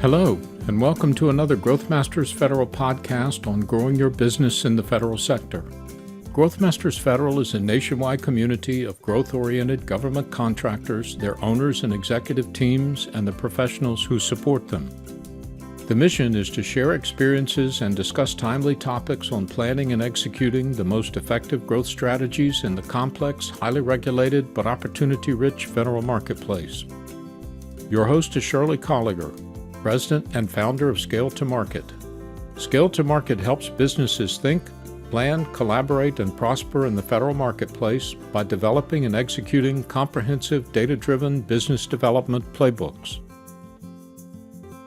Hello, and welcome to another Growth Masters Federal podcast on growing your business in the federal sector. Growth Masters Federal is a nationwide community of growth-oriented government contractors, their owners and executive teams, and the professionals who support them. The mission is to share experiences and discuss timely topics on planning and executing the most effective growth strategies in the complex, highly regulated, but opportunity-rich federal marketplace. Your host is Shirley Collier, President and founder of Scale to Market. Scale to Market helps businesses think, plan, collaborate, and prosper in the federal marketplace by developing and executing comprehensive data-driven business development playbooks.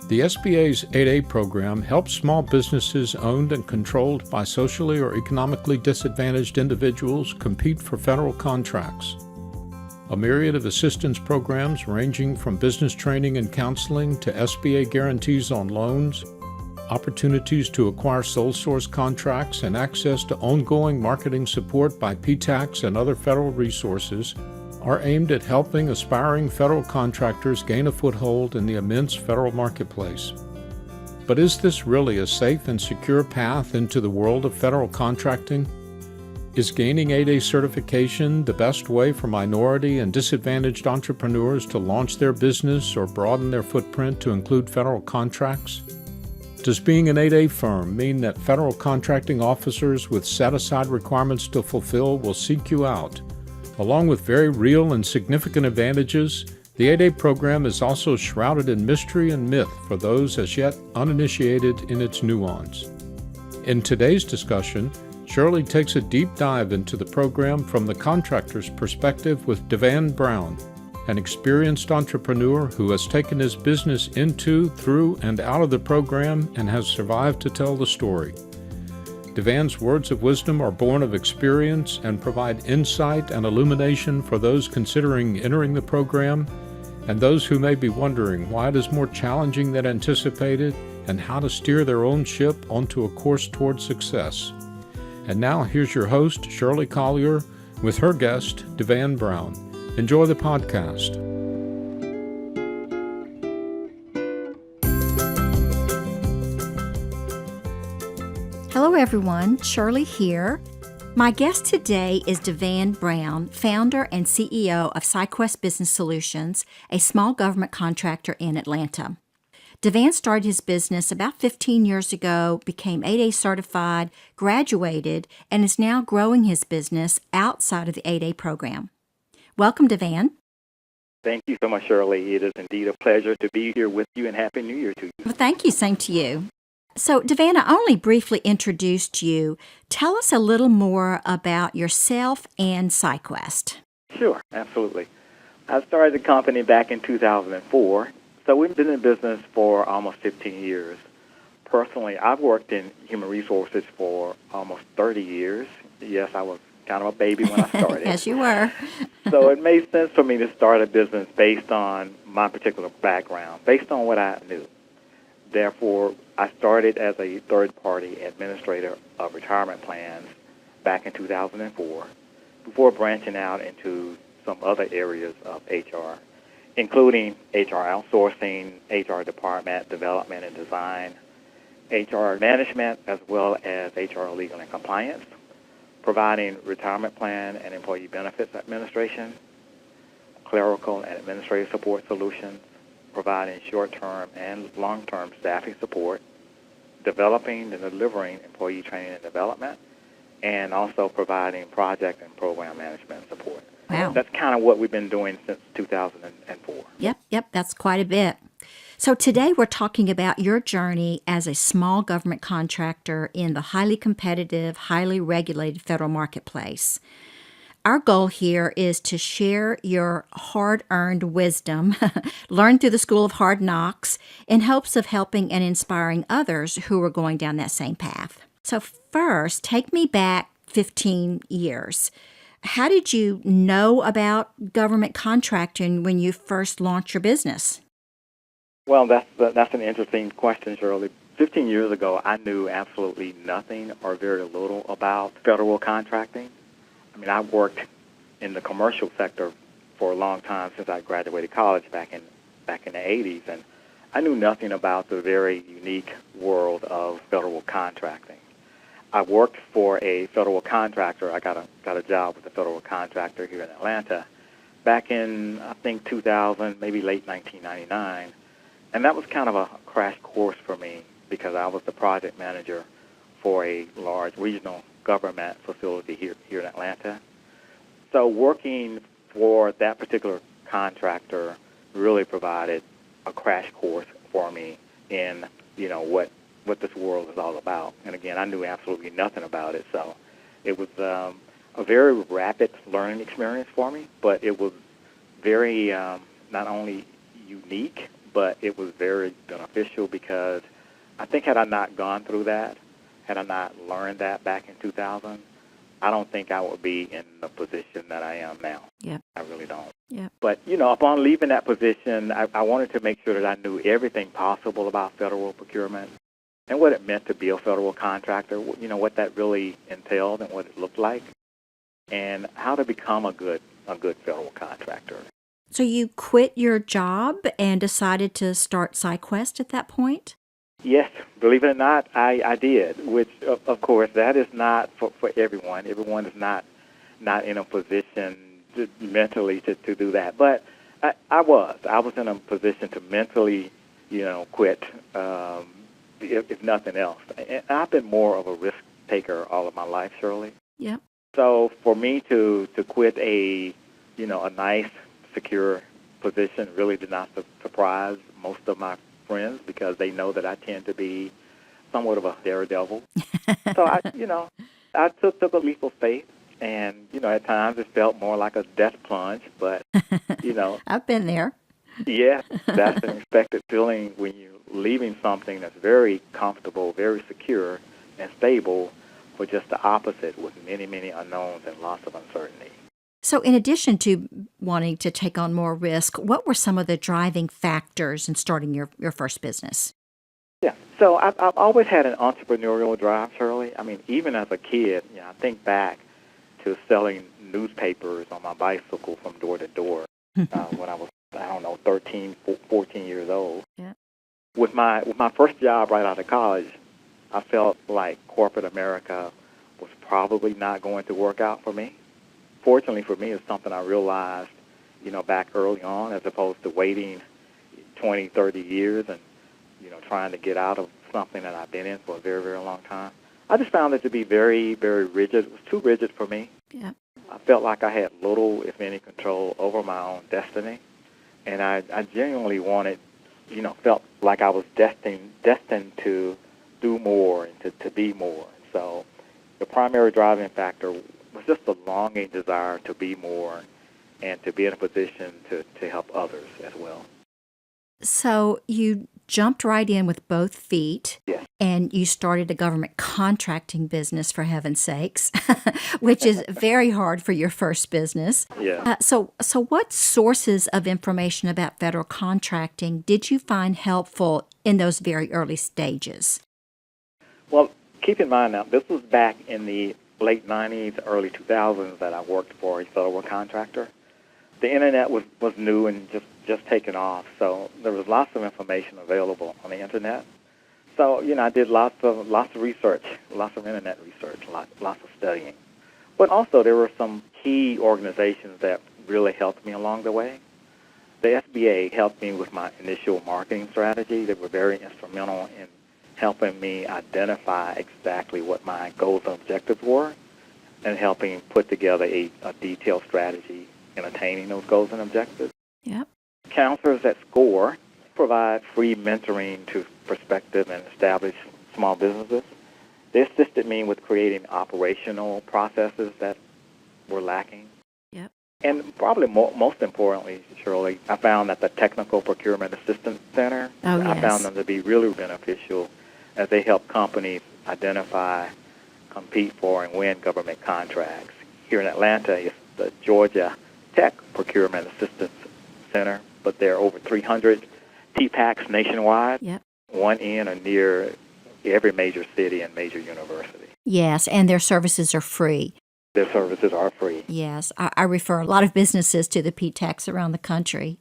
The SBA's 8A program helps small businesses owned and controlled by socially or economically disadvantaged individuals compete for federal contracts. A myriad of assistance programs ranging from business training and counseling to SBA guarantees on loans, opportunities to acquire sole source contracts, and access to ongoing marketing support by PTACs and other federal resources are aimed at helping aspiring federal contractors gain a foothold in the immense federal marketplace. But is this really a safe and secure path into the world of federal contracting? Is gaining 8A certification the best way for minority and disadvantaged entrepreneurs to launch their business or broaden their footprint to include federal contracts? Does being an 8A firm mean that federal contracting officers with set-aside requirements to fulfill will seek you out? Along with very real and significant advantages, the 8A program is also shrouded in mystery and myth for those as yet uninitiated in its nuance. In today's discussion, Shirley takes a deep dive into the program from the contractor's perspective with DeVan Brown, an experienced entrepreneur who has taken his business into, through, and out of the program and has survived to tell the story. DeVan's words of wisdom are born of experience and provide insight and illumination for those considering entering the program and those who may be wondering why it is more challenging than anticipated and how to steer their own ship onto a course toward success. And now here's your host, Shirley Collier, with her guest, DeVan Brown. Enjoy the podcast. Hello everyone, Shirley here. My guest today is DeVan Brown, founder and CEO of Cyquest Business Solutions, a small government contractor in Atlanta. DeVan started his business about 15 years ago, became 8A certified, graduated, and is now growing his business outside of the 8A program. Welcome, DeVan. Thank you so much, Shirley. It is indeed a pleasure to be here with you, and Happy New Year to you. Well, thank you. Same to you. So, DeVan, I only briefly introduced you. Tell us a little more about yourself and Cyquest. Sure, absolutely. I started the company back in 2004, so we've been in business for almost 15 years. Personally, I've worked in human resources for almost 30 years. Yes, I was kind of a baby when I started. Yes, you were. So it made sense for me to start a business based on my particular background, based on what I knew. Therefore, I started as a third-party administrator of retirement plans back in 2004 before branching out into some other areas of HR, including HR outsourcing, HR department development and design, HR management, as well as HR legal and compliance, providing retirement plan and employee benefits administration, clerical and administrative support solutions, providing short-term and long-term staffing support, developing and delivering employee training and development, and also providing project and program management support. Wow. That's kind of what we've been doing since 2004. Yep, that's quite a bit. So today we're talking about your journey as a small government contractor in the highly competitive, highly regulated federal marketplace. Our goal here is to share your hard-earned wisdom, learned through the School of Hard Knocks, in hopes of helping and inspiring others who are going down that same path. So first, take me back 15 years. How did you know about government contracting when you first launched your business? Well, that's an interesting question, Shirley. 15 years ago, I knew absolutely nothing or very little about federal contracting. I mean, I worked in the commercial sector for a long time since I graduated college back in the 80s, and I knew nothing about the very unique world of federal contracting. I worked for a federal contractor. I got a job with a federal contractor here in Atlanta back in, I think, 2000, maybe late 1999. And that was kind of a crash course for me because I was the project manager for a large regional government facility here in Atlanta. So working for that particular contractor really provided a crash course for me in, what this world is all about. And again, I knew absolutely nothing about it, so it was a very rapid learning experience for me, but it was very not only unique, but it was very beneficial because I think had I not gone through that, had I not learned that back in 2000, I don't think I would be in the position that I am now. Yep. I really don't. Yep. But, upon leaving that position, I wanted to make sure that I knew everything possible about federal procurement and what it meant to be a federal contractor, what that really entailed and what it looked like, and how to become a good federal contractor. So you quit your job and decided to start Cyquest at that point? Yes, believe it or not, I did, which, of course, that is not for everyone. Everyone is not in a position mentally to do that. But I was in a position to mentally, quit, if nothing else. And I've been more of a risk taker all of my life, Shirley. Yeah. So for me to quit a nice, secure position really did not surprise most of my friends because they know that I tend to be somewhat of a daredevil. So I took a leap of faith, and at times it felt more like a death plunge, but I've been there. Yeah, that's an expected feeling when you're leaving something that's very comfortable, very secure, and stable for just the opposite with many, many unknowns and lots of uncertainty. So in addition to wanting to take on more risk, what were some of the driving factors in starting your first business? Yeah, so I've always had an entrepreneurial drive, Shirley. I mean, even as a kid, I think back to selling newspapers on my bicycle from door to door when I was, 13, 14 years old. Yeah. With my first job right out of college, I felt like corporate America was probably not going to work out for me. Fortunately for me, it's something I realized, back early on, as opposed to waiting 20, 30 years and, trying to get out of something that I've been in for a very, very long time. I just found it to be very, very rigid. It was too rigid for me. Yeah. I felt like I had little, if any, control over my own destiny. And I genuinely felt like I was destined to do more and to be more. So the primary driving factor was just a longing desire to be more and to be in a position to help others as well. So you jumped right in with both feet. Yes. And you started a government contracting business, for heaven's sakes, which is very hard for your first business. Yeah. So what sources of information about federal contracting did you find helpful in those very early stages? Well, keep in mind now, this was back in the late 90s, early 2000s that I worked for a federal contractor. The Internet was new and just taking off, so there was lots of information available on the Internet. So, I did lots of research, lots of Internet research, lots of studying. But also there were some key organizations that really helped me along the way. The SBA helped me with my initial marketing strategy. They were very instrumental in helping me identify exactly what my goals and objectives were and helping put together a detailed strategy in attaining those goals and objectives. Yep. Counselors at SCORE provide free mentoring to prospective and established small businesses. They assisted me with creating operational processes that were lacking. Yep. And probably most importantly, Shirley, I found that the Technical Procurement Assistance Center, I found them to be really beneficial as they help companies identify, compete for, and win government contracts. Here in Atlanta, it's the Georgia Tech Procurement Assistance Center, but there are over 300 TPACs nationwide, yep. one in or near every major city and major university. Yes, and their services are free. Their services are free. Yes, I refer a lot of businesses to the PTACs around the country.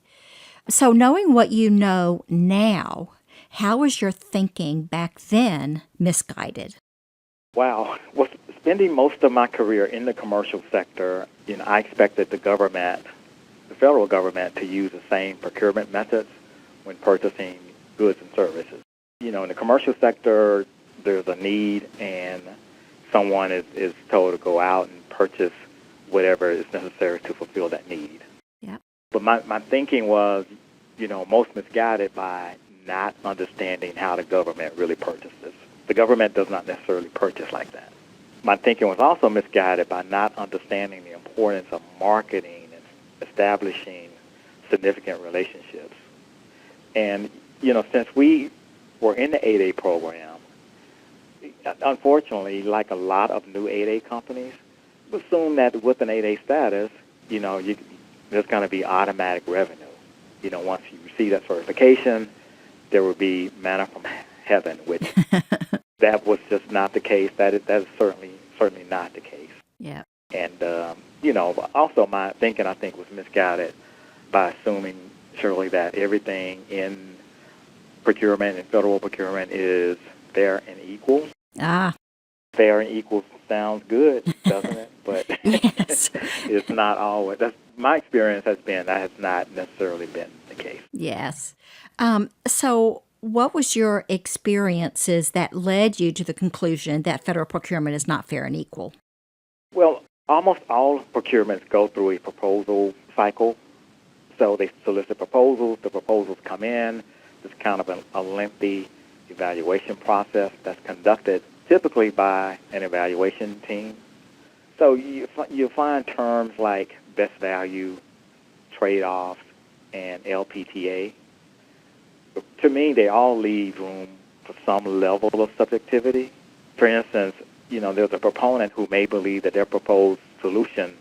So knowing what you know now, how was your thinking back then misguided? Wow. Well, spending most of my career in the commercial sector, I expected the federal government, to use the same procurement methods when purchasing goods and services. In the commercial sector, there's a need, and someone is told to go out and purchase whatever is necessary to fulfill that need. Yep. But my thinking was, most misguided by not understanding how the government really purchases. The government does not necessarily purchase like that. My thinking was also misguided by not understanding the importance of marketing and establishing significant relationships. And, since we were in the 8A program, unfortunately, like a lot of new 8A companies, assume that with an 8A status, there's going to be automatic revenue. Once you receive that certification, there will be manna from heaven, which that was just not the case. That is certainly not the case. Yeah. And, also my thinking, I think, was misguided by assuming, Shirley, that everything in procurement and federal procurement is fair and equal. Ah. Fair and equal sounds good, doesn't it? But Yes. it's not always. That's my experience has been that has not necessarily been the case. Yes. So what was your experiences that led you to the conclusion that federal procurement is not fair and equal? Well, almost all procurements go through a proposal cycle. So they solicit proposals. The proposals come in. There's kind of a lengthy evaluation process that's conducted typically by an evaluation team. So you find terms like best value, trade-offs, and LPTA. To me, they all leave room for some level of subjectivity. For instance, there's a proponent who may believe that their proposed solution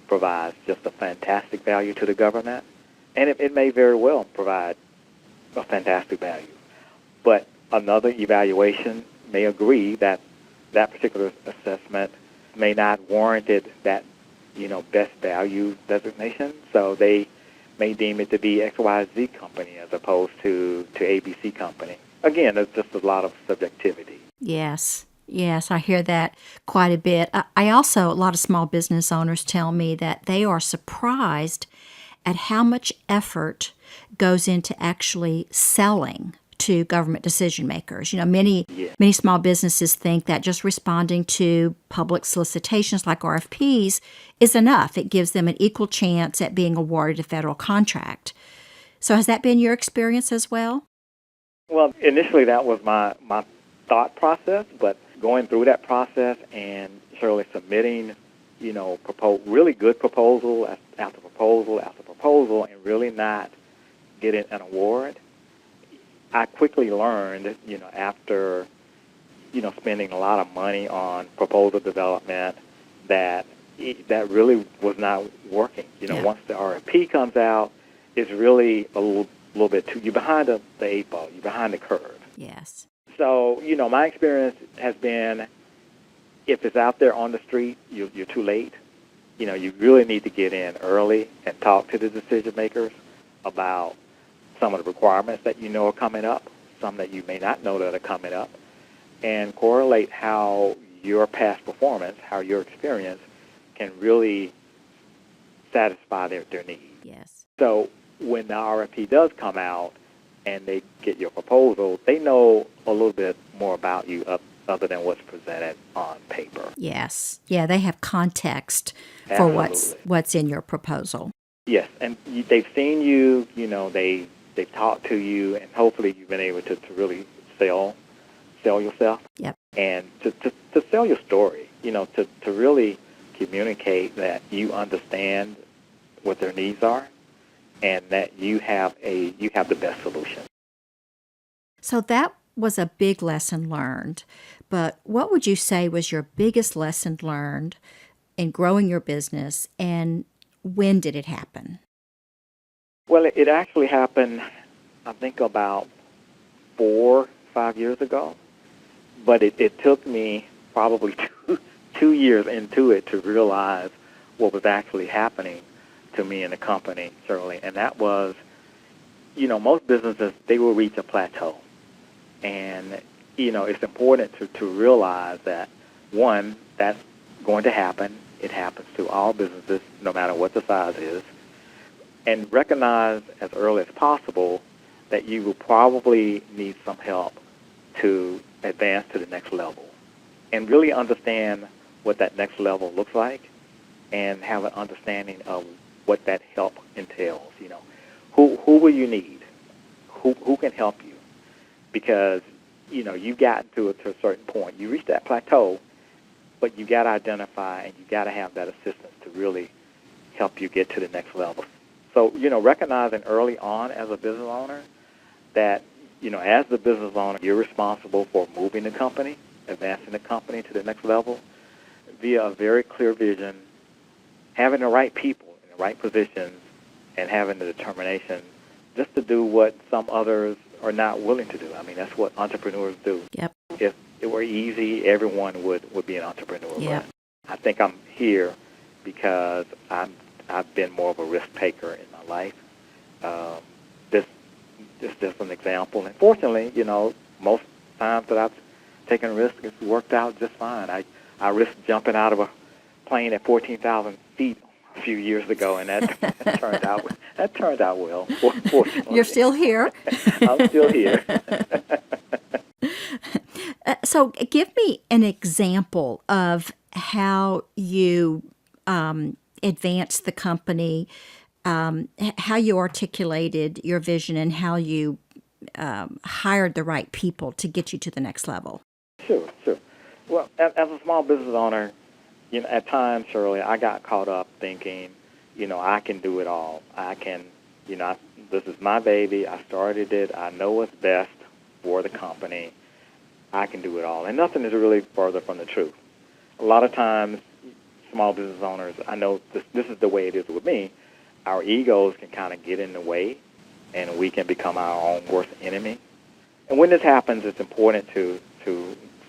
provides just a fantastic value to the government, and it may very well provide a fantastic value. But another evaluation may agree that that particular assessment may not warranted that, best value designation, so they may deem it to be XYZ company as opposed to ABC company. Again, there's just a lot of subjectivity. Yes. Yes, I hear that quite a bit. A lot of small business owners tell me that they are surprised at how much effort goes into actually selling to government decision makers. Many small businesses think that just responding to public solicitations like RFPs is enough. It gives them an equal chance at being awarded a federal contract. So has that been your experience as well? Well, initially that was my thought process, but going through that process and Shirley submitting, really good proposal after proposal after proposal and really not getting an award, I quickly learned, after, spending a lot of money on proposal development that that really was not working. Once the RFP comes out, it's really a little bit too, you're behind the 8 ball, you're behind the curve. Yes. So, my experience has been if it's out there on the street, you're too late. You really need to get in early and talk to the decision makers about some of the requirements that are coming up, some that you may not know that are coming up, and correlate how your past performance, how your experience can really satisfy their needs. Yes. So when the RFP does come out and they get your proposal, they know a little bit more about you other than what's presented on paper. Yes. Yeah, they have context for what's in your proposal. Yes, and they've seen you, they've talked to you, and hopefully you've been able to really sell yourself. Yep. And to sell your story, to really communicate that you understand what their needs are and that you have the best solution. So that was a big lesson learned. But what would you say was your biggest lesson learned in growing your business, and when did it happen? Well, it actually happened, I think, about 4 or 5 years ago. But it took me probably two years into it to realize what was actually happening to me in the company, Shirley. And that was, most businesses, they will reach a plateau. And, it's important to realize that, one, that's going to happen. It happens to all businesses, no matter what the size is. And recognize as early as possible that you will probably need some help to advance to the next level. And really understand what that next level looks like and have an understanding of what that help entails. Who will you need? Who can help you? Because, you got to a certain point. You reach that plateau, but you got to identify and you got to have that assistance to really help you get to the next level. So, recognizing early on as a business owner that, as the business owner, you're responsible for moving the company, advancing the company to the next level via a very clear vision, having the right people in the right positions, and having the determination just to do what some others are not willing to do. I mean, that's what entrepreneurs do. Yep. If it were easy, everyone would be an entrepreneur. Yep. But I think I'm here because I've been more of a risk taker in my life. This is just an example. And fortunately, most times that I've taken risks, it's worked out just fine. I risked jumping out of a plane at 14,000 feet a few years ago, and that turned out well. Fortunately. You're still here. I'm still here. So give me an example of how you advanced the company, how you articulated your vision, and how you hired the right people to get you to the next level. Sure. Well, as a small business owner, at times, Shirley, I got caught up thinking, I can do it all. I can, this is my baby. I started it. I know what's best for the company. I can do it all. And nothing is really further from the truth. A lot of times, small business owners, I know this is the way it is with me, our egos can kind of get in the way, and we can become our own worst enemy. And when this happens, it's important to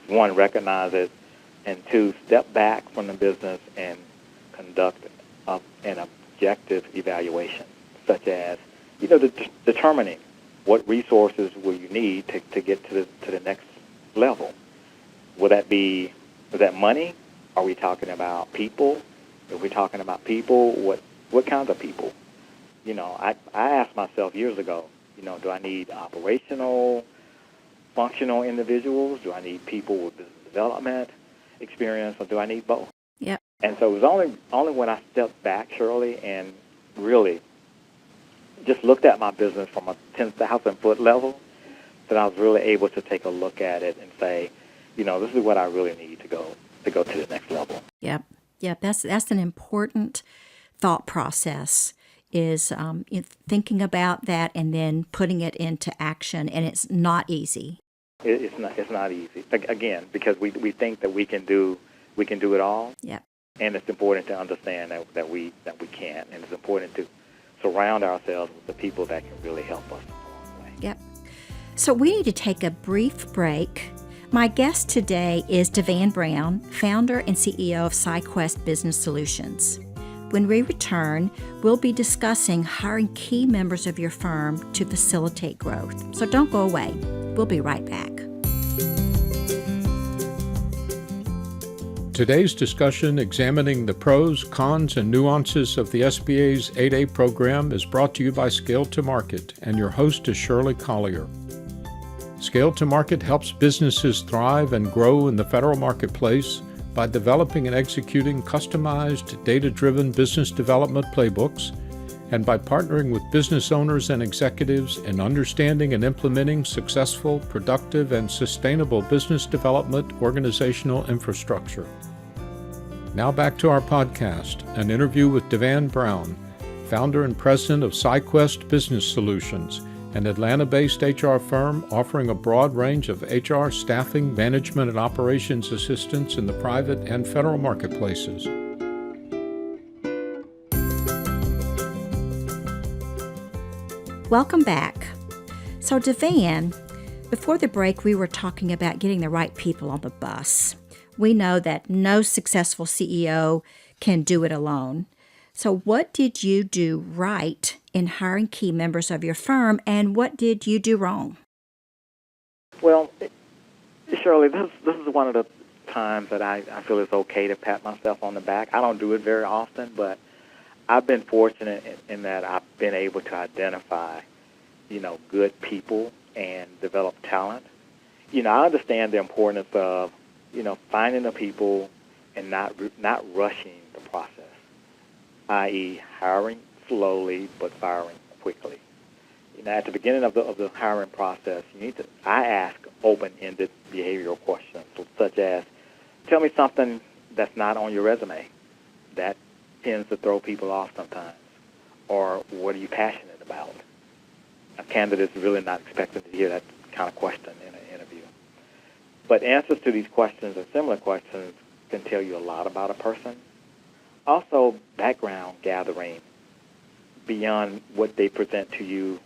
one, recognize it, and two, step back from the business and conduct an objective evaluation, such as, determining what resources will you need to get to the next level. Will that money? Are we talking about people? If we're talking about people, what kinds of people? I asked myself years ago, do I need operational, functional individuals? Do I need people with business development experience, or do I need both? Yep. And so it was only when I stepped back, Shirley, and really just looked at my business from a 10,000-foot level that I was really able to take a look at it and say, this is what I really need to go to the next level. Yep. That's an important thought process, is thinking about that and then putting it into action, and it's not easy. It's not easy. Again, because we think that we can do it all. Yep. And it's important to understand that we can't, and it's important to surround ourselves with the people that can really help us along the way. Yep. So we need to take a brief break. My guest today is DeVan Brown, founder and CEO of Cyquest Business Solutions. When we return, we'll be discussing hiring key members of your firm to facilitate growth. So don't go away. We'll be right back. Today's discussion examining the pros, cons, and nuances of the SBA's 8A program is brought to you by Scale to Market, and your host is Shirley Collier. Scale to Market helps businesses thrive and grow in the federal marketplace by developing and executing customized, data-driven business development playbooks, and by partnering with business owners and executives in understanding and implementing successful, productive, and sustainable business development organizational infrastructure. Now back to our podcast, an interview with DeVan Brown, founder and president of Cyquest Business Solutions, an Atlanta-based HR firm offering a broad range of HR staffing, management, and operations assistance in the private and federal marketplaces. Welcome back. So DeVan, before the break, we were talking about getting the right people on the bus. We know that no successful CEO can do it alone. So what did you do right in hiring key members of your firm, and what did you do wrong? Well, Shirley, this is one of the times that I feel it's okay to pat myself on the back. I don't do it very often, but I've been fortunate in that I've been able to identify, good people and develop talent. I understand the importance of, finding the people and not rushing the process, i.e., hiring slowly but firing quickly. At the beginning of the hiring process, I ask open-ended behavioral questions, such as, tell me something that's not on your resume. That tends to throw people off sometimes. Or what are you passionate about? A candidate's really not expected to hear that kind of question in an interview. But answers to these questions and similar questions can tell you a lot about a person. Also, background gathering beyond what they present to you,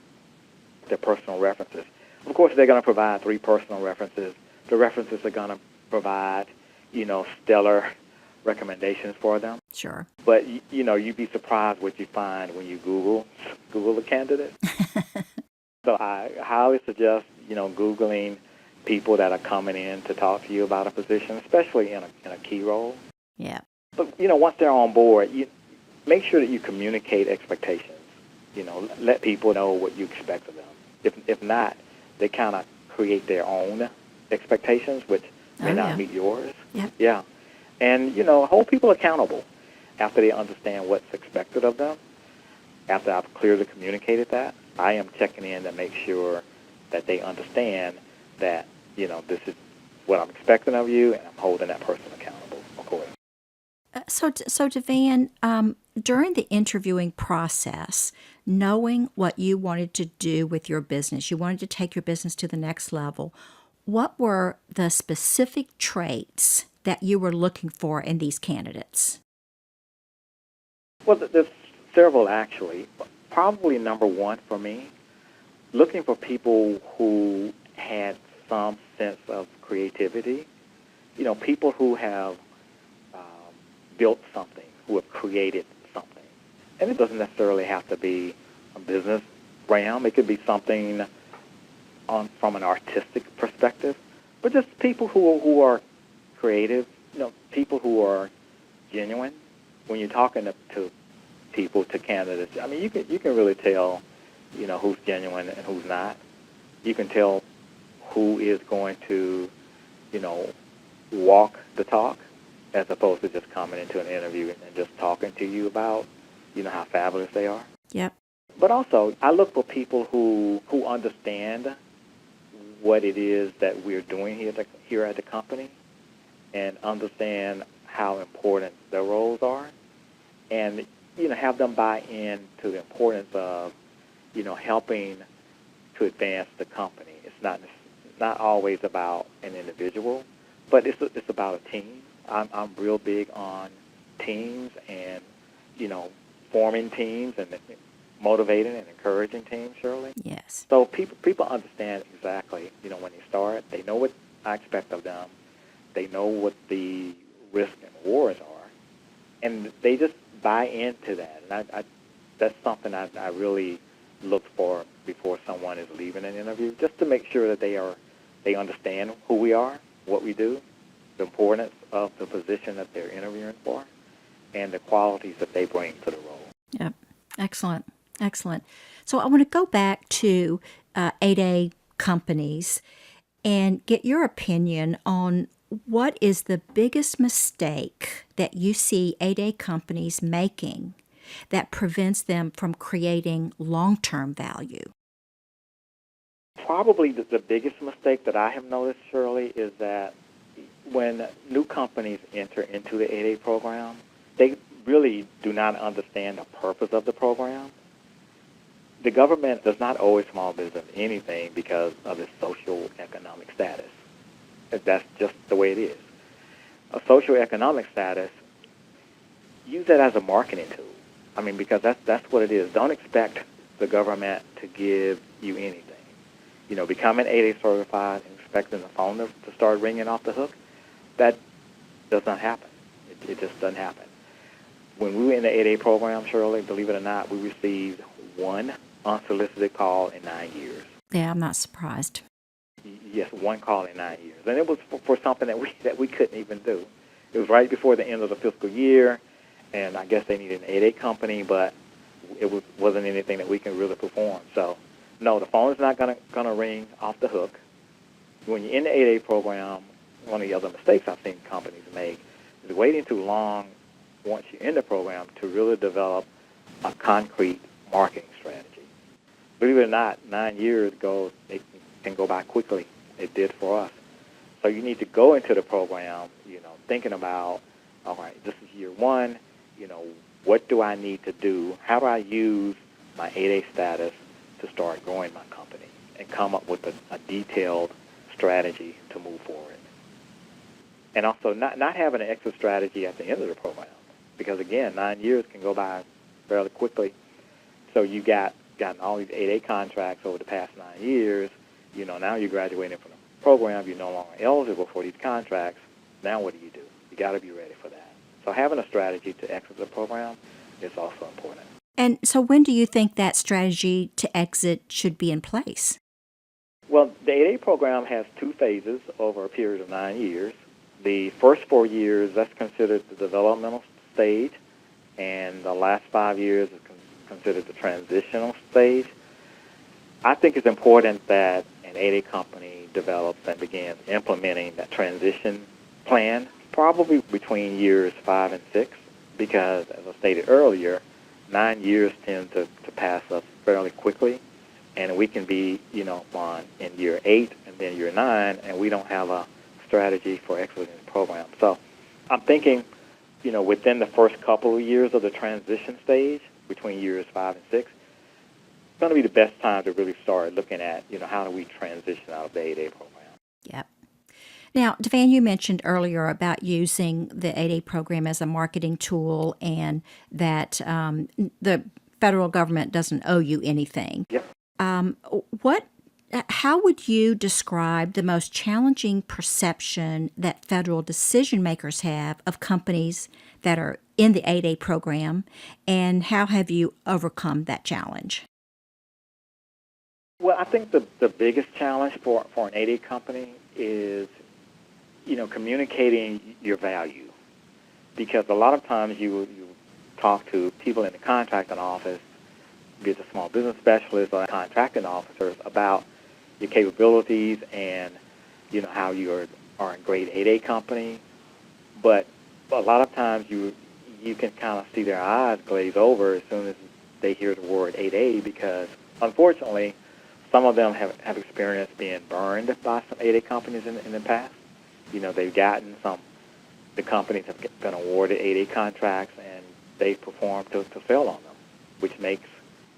their personal references. Of course, they're going to provide 3 personal references. The references are going to provide, stellar recommendations for them. Sure. But, you'd be surprised what you find when you Google a candidate. So I highly suggest, Googling people that are coming in to talk to you about a position, especially in a key role. Yeah. But, once they're on board, make sure that you communicate expectations. Let people know what you expect of them. If not, they kind of create their own expectations, which may not meet yours. Yep. Yeah. And, hold people accountable after they understand what's expected of them. After I've clearly communicated that, I am checking in to make sure that they understand that, this is what I'm expecting of you, and I'm holding that person accountable accordingly. So DeVan, during the interviewing process, knowing what you wanted to do with your business, you wanted to take your business to the next level, what were the specific traits that you were looking for in these candidates? Well, there's several, actually. Probably number one for me, looking for people who had some sense of creativity, people who have built something, who have created something. And it doesn't necessarily have to be a business realm. It could be something from an artistic perspective, but just people who are creative, people who are genuine. When you're talking to people, to candidates, I mean, you can really tell, who's genuine and who's not. You can tell who is going to, walk the talk, as opposed to just coming into an interview and just talking to you about, how fabulous they are. Yep. But also, I look for people who understand what it is that we're doing here at the company, and understand how important their roles are, and have them buy into the importance of helping to advance the company. It's not always about an individual, but it's about a team. I'm real big on teams and forming teams and motivating and encouraging teams, Shirley. Yes. So people understand exactly, when they start, they know what I expect of them. They know what the risks and rewards are, and they just buy into that. And that's something I really look for before someone is leaving an interview, just to make sure that they understand who we are, what we do, the importance of the position that they're interviewing for, and the qualities that they bring to the role. Yep. Excellent. Excellent. So I want to go back to 8A companies and get your opinion on what is the biggest mistake that you see 8A companies making that prevents them from creating long-term value? Probably the biggest mistake that I have noticed, Shirley, is that when new companies enter into the 8A program, they really do not understand the purpose of the program. The government does not owe a small business anything because of its socioeconomic status. That's just the way it is. A socioeconomic status, use that as a marketing tool. I mean, because that's what it is. Don't expect the government to give you anything. Becoming 8A certified and expecting the phone to start ringing off the hook, that does not happen. It just doesn't happen. When we were in the 8A program, Shirley, believe it or not, we received one unsolicited call in 9 years. Yeah, I'm not surprised. Yes, one call in 9 years. And it was for something that we couldn't even do. It was right before the end of the fiscal year, and I guess they needed an 8A company, but it wasn't anything that we can really perform. So, no, the phone is not gonna ring off the hook. When you're in the 8A program, one of the other mistakes I've seen companies make is waiting too long once you're in the program to really develop a concrete marketing strategy. Believe it or not, 9 years ago, it can go by quickly. It did for us. So you need to go into the program, thinking about, all right, this is year one, what do I need to do? How do I use my 8A status to start growing my company and come up with a detailed strategy to move forward? And also not having an exit strategy at the end of the program, because, again, 9 years can go by fairly quickly. So you gotten all these 8A contracts over the past 9 years. Now you're graduating from the program. You're no longer eligible for these contracts. Now what do? You got to be ready for that. So having a strategy to exit the program is also important. And so when do you think that strategy to exit should be in place? Well, the 8A program has two phases over a period of 9 years. The first 4 years, that's considered the developmental stage, and the last 5 years is considered the transitional stage. I think it's important that an 8A company develops and begins implementing that transition plan probably between years 5 and 6, because, as I stated earlier, 9 years tend to pass us fairly quickly, and we can be, in year 8 and then year 9, and we don't have a strategy for exiting the program. So I'm thinking, within the first couple of years of the transition stage, between years 5 and 6, it's going to be the best time to really start looking at, how do we transition out of the 8A program. Yep. Now, DeVan, you mentioned earlier about using the 8A program as a marketing tool and that the federal government doesn't owe you anything. Yep. How would you describe the most challenging perception that federal decision makers have of companies that are in the 8A program, and how have you overcome that challenge? Well, I think the biggest challenge for an 8A company is, communicating your value. Because a lot of times you talk to people in the contracting office, be it the small business specialist or contracting officers, about your capabilities and, how you are a great 8A company. But a lot of times you can kind of see their eyes glaze over as soon as they hear the word 8A, because, unfortunately, some of them have experienced being burned by some 8A companies in the past. They've gotten the companies have been awarded 8A contracts, and they performed to fail on them, which makes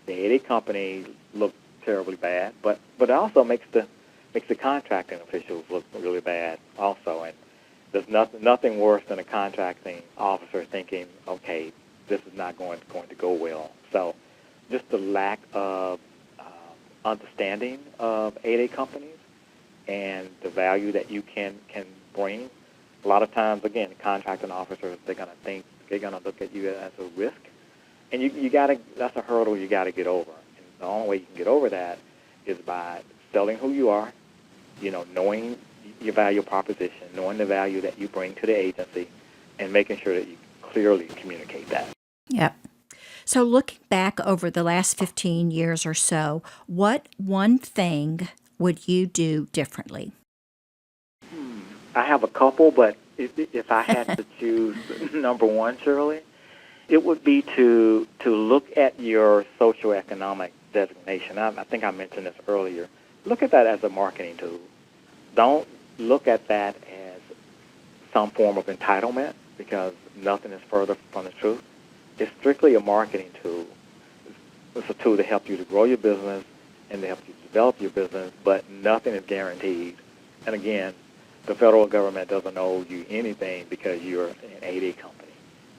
the 8A company look terribly bad, but it also makes the contracting officials look really bad also. And there's nothing worse than a contracting officer thinking, okay, this is not going to go well. So just the lack of understanding of 8A companies and the value that you can bring. A lot of times, again, contracting officers, they're going to look at you as a risk, and that's a hurdle you got to get over. And the only way you can get over that is by selling who you are, knowing your value proposition, knowing the value that you bring to the agency, and making sure that you clearly communicate that. Yep. So looking back over the last 15 years or so, what one thing would you do differently? I have a couple, but if I had to choose number one, Shirley, it would be to look at your socioeconomic designation. I think I mentioned this earlier. Look at that as a marketing tool. Don't look at that as some form of entitlement, because nothing is further from the truth. It's strictly a marketing tool. It's a tool to help you to grow your business and to help you develop your business, but nothing is guaranteed. And again, the federal government doesn't owe you anything because you're an 8A company.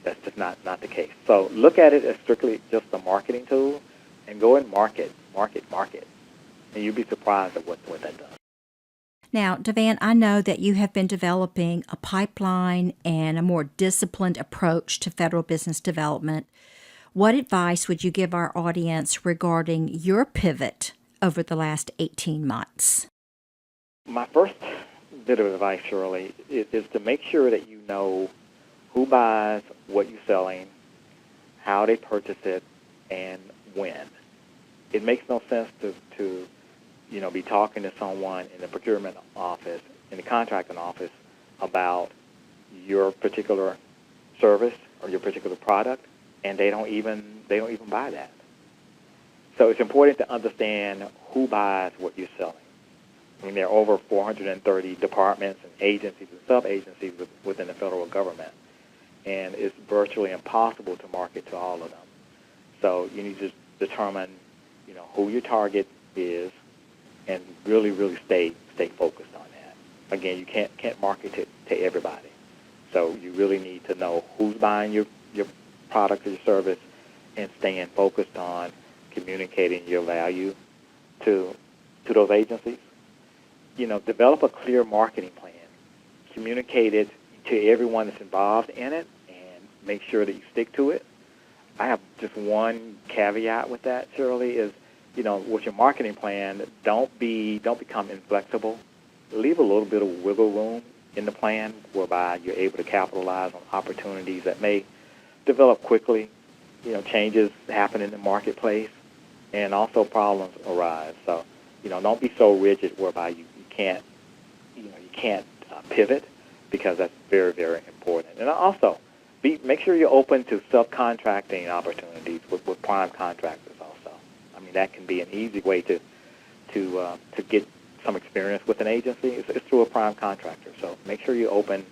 That's just not the case. So look at it as strictly just a marketing tool, and go and market. And you'll be surprised at what that does. Now, DeVan, I know that you have been developing a pipeline and a more disciplined approach to federal business development. What advice would you give our audience regarding your pivot over the last 18 months? My first bit of advice, Shirley, is to make sure that you know who buys what you're selling, how they purchase it, and when. It makes no sense to be talking to someone in the procurement office, in the contracting office, about your particular service or your particular product, and they don't even buy that. So it's important to understand who buys what you're selling. I mean, there are over 430 departments and agencies and sub-agencies within the federal government, and it's virtually impossible to market to all of them. So you need to determine, who your target is, and really, really stay focused on that. Again, you can't market to everybody. So you really need to know who's buying your product or your service, and staying focused on communicating your value to those agencies. Develop a clear marketing plan. Communicate it to everyone that's involved in it, and make sure that you stick to it. I have just one caveat with that, Shirley, is, with your marketing plan, don't become inflexible. Leave a little bit of wiggle room in the plan whereby you're able to capitalize on opportunities that may develop quickly. Changes happen in the marketplace, and also problems arise. So, don't be so rigid whereby you can't pivot, because that's very, very important. And also, make sure you're open to subcontracting opportunities with prime contractors also. I mean, that can be an easy way to get some experience with an agency. It's through a prime contractor. So make sure you're open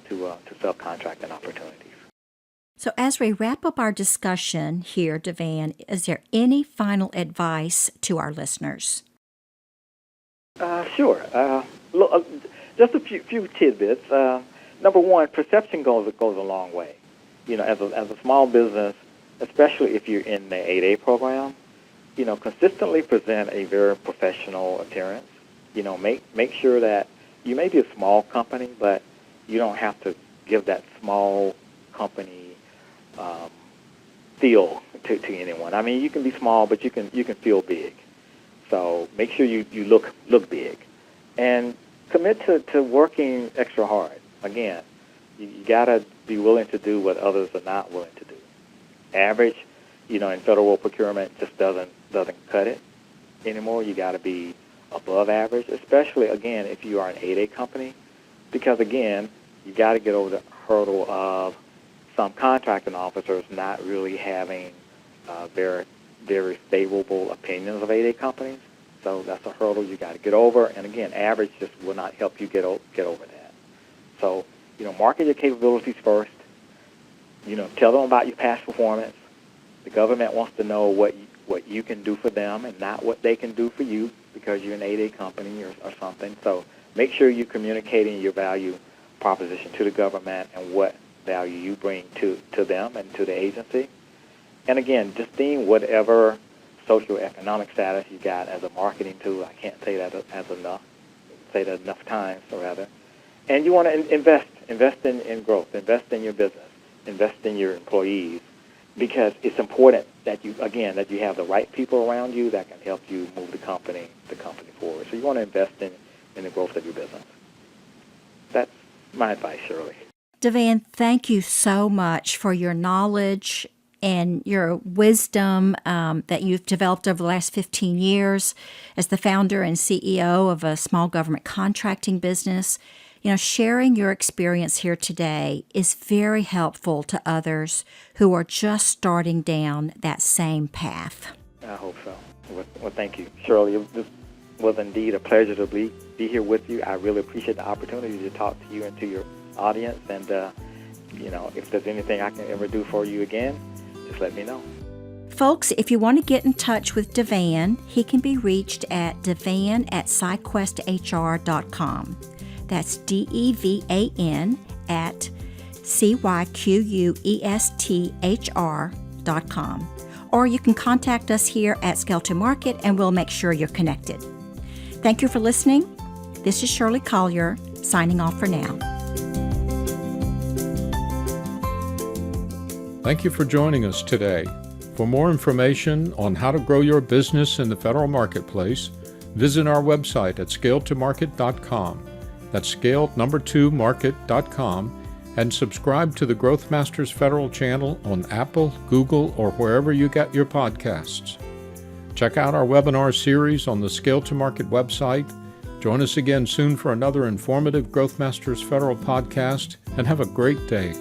to subcontracting opportunities. So as we wrap up our discussion here, DeVan, is there any final advice to our listeners? Sure. Just a few tidbits. Number one, perception goes a long way. As a small business, especially if you're in the 8A program, consistently present a very professional appearance. Make sure that you may be a small company, but you don't have to give that small company feel to anyone. I mean, you can be small, but you can feel big. So make sure you look big, and commit to working extra hard. Again, you gotta be willing to do what others are not willing to do. Average, in federal procurement just doesn't cut it anymore. You gotta be above average, especially again if you are an 8A company, because again you gotta get over the hurdle of some contracting officers not really having very, very favorable opinions of 8A companies. So that's a hurdle you got to get over. And again, average just will not help you get over that. So, market your capabilities first. Tell them about your past performance. The government wants to know what you can do for them and not what they can do for you, because you're an 8A company or something. So make sure you're communicating your value proposition to the government and what value you bring to them and to the agency. And again, just seeing whatever socioeconomic status you got as a marketing tool. I can't say that enough times, or rather. And you want to invest in growth, invest in your business, invest in your employees, because it's important that you have the right people around you that can help you move the company forward. So you want to invest in the growth of your business. That's my advice, Shirley. DeVan, thank you so much for your knowledge and your wisdom that you've developed over the last 15 years as the founder and CEO of a small government contracting business. Sharing your experience here today is very helpful to others who are just starting down that same path. I hope so. Well, thank you, Shirley. This was indeed a pleasure to be here with you. I really appreciate the opportunity to talk to you and to your audience. And, if there's anything I can ever do for you again, just let me know. Folks, if you want to get in touch with DeVan, he can be reached at devan@cyquesthr.com. That's DEVAN at CYQUESTHR.com. Or you can contact us here at Scale to Market, and we'll make sure you're connected. Thank you for listening. This is Shirley Collier, signing off for now. Thank you for joining us today. For more information on how to grow your business in the federal marketplace, visit our website at scaletomarket.com. That's scale2market.com, and subscribe to the Growth Masters Federal channel on Apple, Google, or wherever you get your podcasts. Check out our webinar series on the Scale to Market website. Join us again soon for another informative Growth Masters Federal podcast, and have a great day.